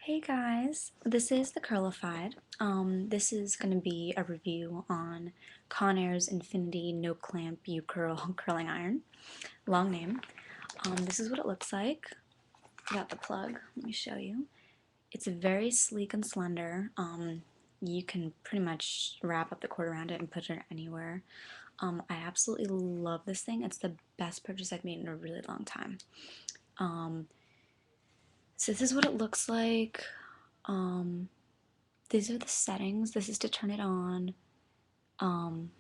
Hey guys, this is the Curlified. This is going to be a review on Conair's Infiniti No Clamp You Curl curling iron. Long name. This is what it looks like. I got the plug. Let me show you. It's very sleek and slender. You can pretty much wrap up the cord around it and put it anywhere. I absolutely love this thing. It's the best purchase I've made in a really long time. So this is what it looks like. Um, These are the settings. This is to turn it on, um,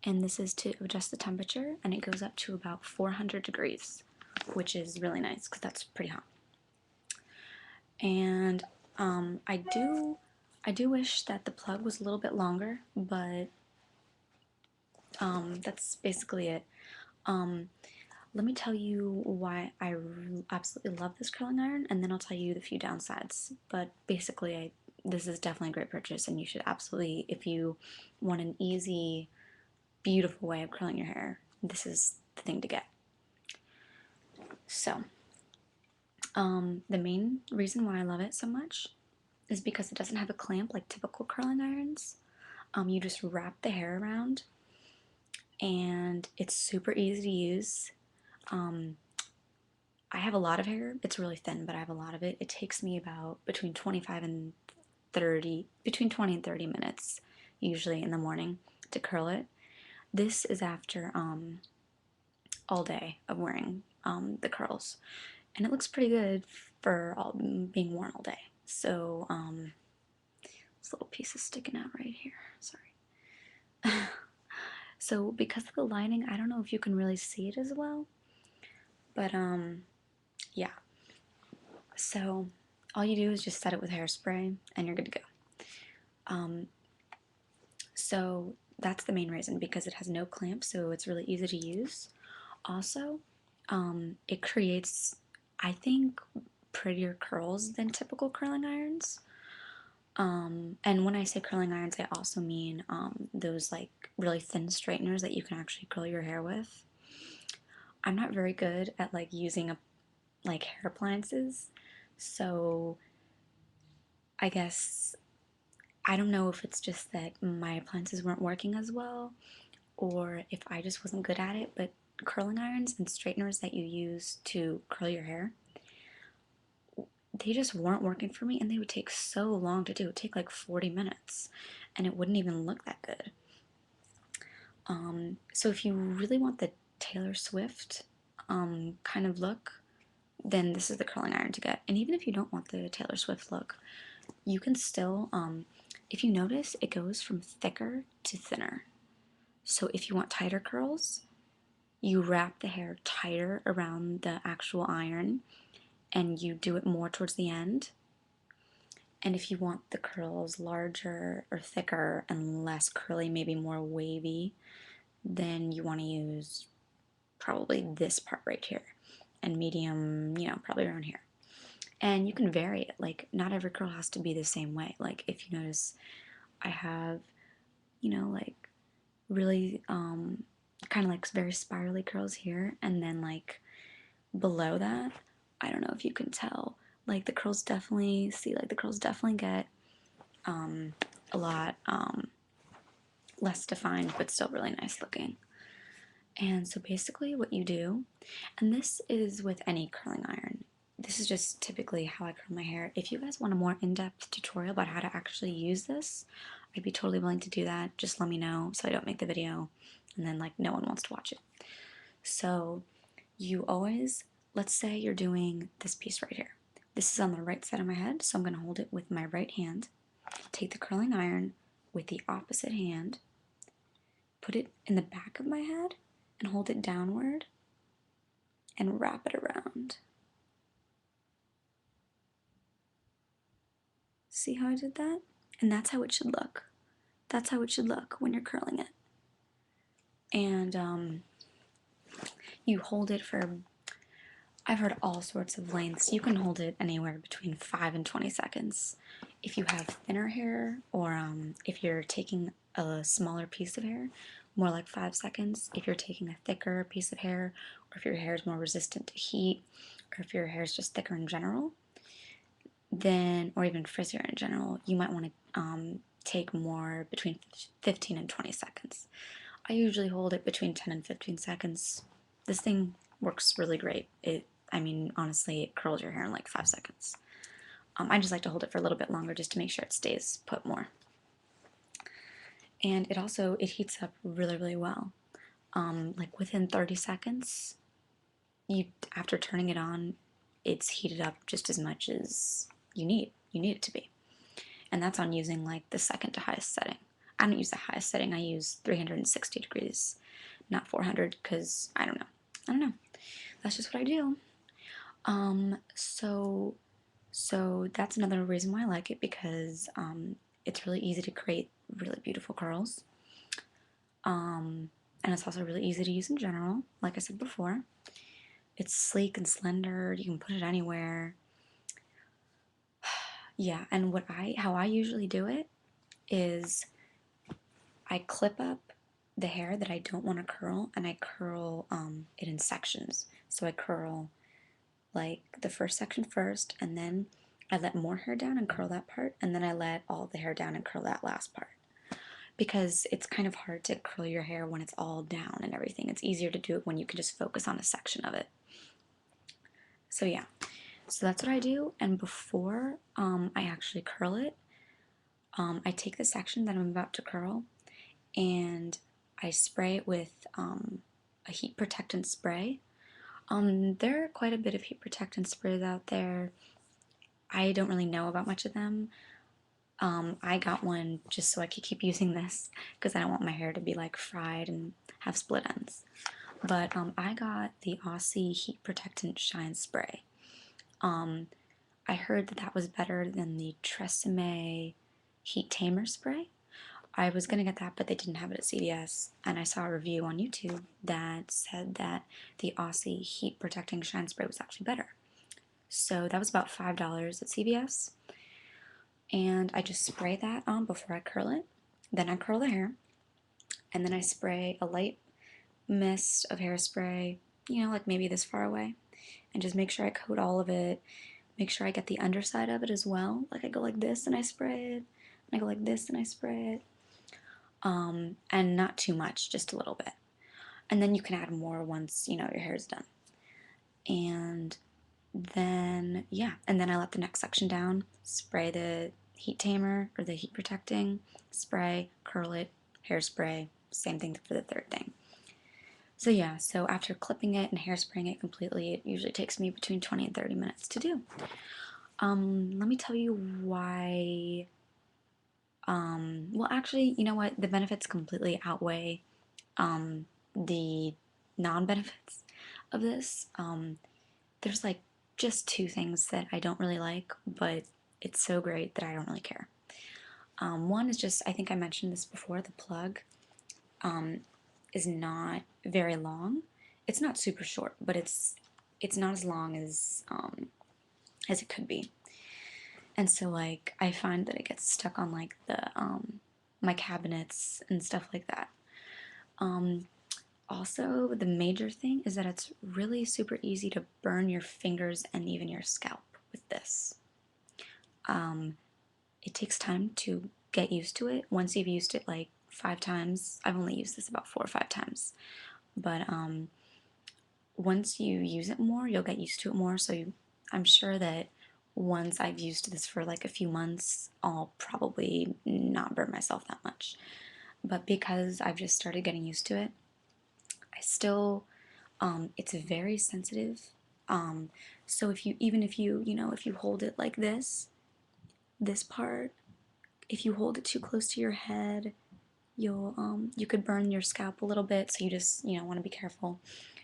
and this is to adjust the temperature, and it goes up to about 400 degrees, which is really nice because that's pretty hot. And I do wish that the plug was a little bit longer, but that's basically it. Um, Let me tell you why I absolutely love this curling iron, and then I'll tell you the few downsides. But basically, this is definitely a great purchase, and you should absolutely, if you want an easy, beautiful way of curling your hair, this is the thing to get. So, the main reason why I love it so much is because it doesn't have a clamp like typical curling irons. You just wrap the hair around, and it's super easy to use. Um, I have a lot of hair. It's really thin, but I have a lot of it. It takes me about between 25 and 30, between 20 and 30 minutes, usually in the morning, to curl it. This is after all day of wearing the curls, and it looks pretty good for being worn all day. So this little piece is sticking out right here. Sorry. So because of the lighting, I don't know if you can really see it as well, but yeah. So all you do is just set it with hairspray, and you're good to go. Um, so that's the main reason, because it has no clamp, so it's really easy to use. Also, it creates, I think, prettier curls than typical curling irons. And when I say curling irons, I also mean those like really thin straighteners that you can actually curl your hair with. I'm not very good at like using like hair appliances, so I guess I don't know if it's just that my appliances weren't working as well, or if I just wasn't good at it, but curling irons and straighteners that you use to curl your hair, they just weren't working for me, and they would take so long to do. It would take like 40 minutes, and it wouldn't even look that good. So if you really want the Taylor Swift kind of look, then this is the curling iron to get. And even if you don't want the Taylor Swift look, you can still, if you notice, it goes from thicker to thinner. So if you want tighter curls, you wrap the hair tighter around the actual iron, and you do it more towards the end. And if you want the curls larger or thicker and less curly, maybe more wavy, then you want to use probably this part right here, and medium, probably around here. And you can vary it. Like, not every curl has to be the same way. Like, if you notice, I have, like really kind of like very spirally curls here, and then like below that, I don't know if you can tell, like the curls definitely, see, like the curls definitely get a lot less defined, but still really nice looking. And so basically what you do, and this is with any curling iron, this is just typically how I curl my hair. If you guys want a more in-depth tutorial about how to actually use this, I'd be totally willing to do that. Just let me know so I don't make the video and then like no one wants to watch it. So you always, let's say you're doing this piece right here. This is on the right side of my head, so I'm going to hold it with my right hand, take the curling iron with the opposite hand, put it in the back of my head, and hold it downward and wrap it around. See how I did that? And that's how it should look. That's how it should look when you're curling it. And you hold it for, I've heard all sorts of lengths. You can hold it anywhere between 5 and 20 seconds. If you have thinner hair, or if you're taking a smaller piece of hair, more like 5 seconds. If you're taking a thicker piece of hair, or if your hair is more resistant to heat, or if your hair is just thicker in general, then, or even frizzier in general, you might want to take more between 15 and 20 seconds. I usually hold it between 10 and 15 seconds. This thing works really great. I mean, honestly, it curls your hair in like 5 seconds. I just like to hold it for a little bit longer just to make sure it stays put more. And it heats up really, really well. Like within 30 seconds, after turning it on, it's heated up just as much as you need it to be. And that's on using like the second to highest setting. I don't use the highest setting. I use 360 degrees, not 400, because I don't know. I don't know. That's just what I do. So that's another reason why I like it, because it's really easy to create really beautiful curls. And it's also really easy to use in general, like I said before. It's sleek and slender. You can put it anywhere. Yeah, and how I usually do it is I clip up the hair that I don't want to curl, and I curl it in sections. So I curl like the first section first, and then I let more hair down and curl that part, and then I let all the hair down and curl that last part. Because it's kind of hard to curl your hair when it's all down and everything. It's easier to do it when you can just focus on a section of it. So yeah, so that's what I do. And before I actually curl it, I take the section that I'm about to curl and I spray it with a heat protectant spray. There are quite a bit of heat protectant sprays out there. I don't really know about much of them. I got one just so I could keep using this because I don't want my hair to be like fried and have split ends. But I got the Aussie Heat Protectant Shine Spray. I heard that that was better than the Tresemme Heat Tamer Spray. I was gonna get that, but they didn't have it at CVS, and I saw a review on YouTube that said that the Aussie Heat Protecting Shine Spray was actually better. So that was about $5 at CVS, and I just spray that on before I curl it. Then I curl the hair, and then I spray a light mist of hairspray, like maybe this far away, and just make sure I coat all of it. Make sure I get the underside of it as well. Like I go like this and I spray it, and I go like this and I spray it. And not too much, just a little bit. And then you can add more once your hair is done. And then yeah, and then I let the next section down, spray the heat tamer or the heat protecting spray, curl it, hairspray, same thing for the third thing. So yeah, so after clipping it and hairspraying it completely, it usually takes me between 20 and 30 minutes to do. Let me tell you why. Well, actually, you know what? The benefits completely outweigh the non-benefits of this. There's like just two things that I don't really like, but it's so great that I don't really care. One is just, I think I mentioned this before, the plug is not very long. It's not super short, but it's not as long as it could be. And so like I find that it gets stuck on like the my cabinets and stuff like that. Also, the major thing is that it's really super easy to burn your fingers and even your scalp with this. It takes time to get used to it. Once you've used it like 5 times, I've only used this about 4 or 5 times, but once you use it more, you'll get used to it more. I'm sure that once I've used this for like a few months, I'll probably not burn myself that much. But because I've just started getting used to it, I still, it's very sensitive. So if you hold it like this part, if you hold it too close to your head, you could burn your scalp a little bit. So you just, want to be careful.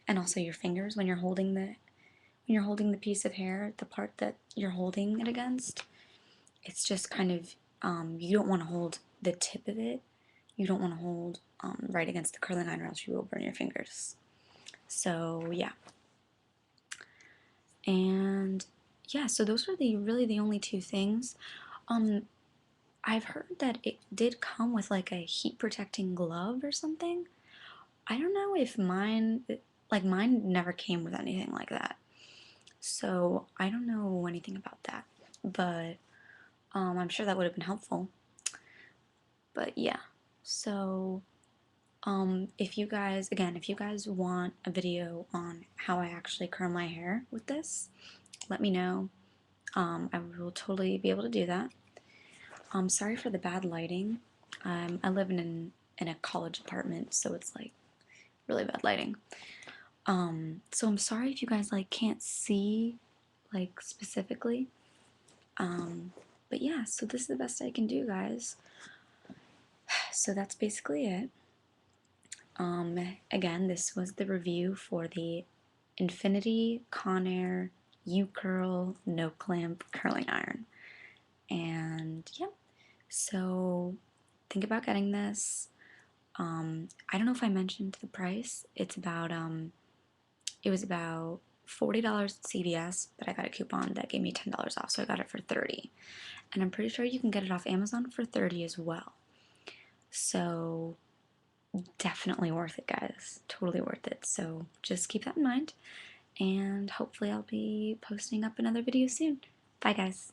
And also your fingers when you're holding the piece of hair, the part that you're holding it against, it's just kind of, you don't want to hold the tip of it. You don't want to hold right against the curling iron or else you will burn your fingers. So yeah. And yeah, so those were really the only two things. Um, I've heard that it did come with like a heat protecting glove or something. I don't know if mine never came with anything like that. So I don't know anything about that. but I'm sure that would have been helpful. But yeah, so if you guys, again, if you guys want a video on how I actually curl my hair with this, let me know. I will totally be able to do that. Sorry for the bad lighting. I live in a college apartment, so it's like really bad lighting. So I'm sorry if you guys like can't see like specifically. But yeah, so this is the best I can do, guys. So that's basically it. Again, this was the review for the Infiniti Conair You Curl No Clamp Curling Iron. And yeah, so think about getting this. I don't know if I mentioned the price. It was about $40 at CVS, but I got a coupon that gave me $10 off, so I got it for 30. And I'm pretty sure you can get it off Amazon for 30 as well. So definitely worth it, guys. Totally worth it. So just keep that in mind, and hopefully I'll be posting up another video soon. Bye, guys.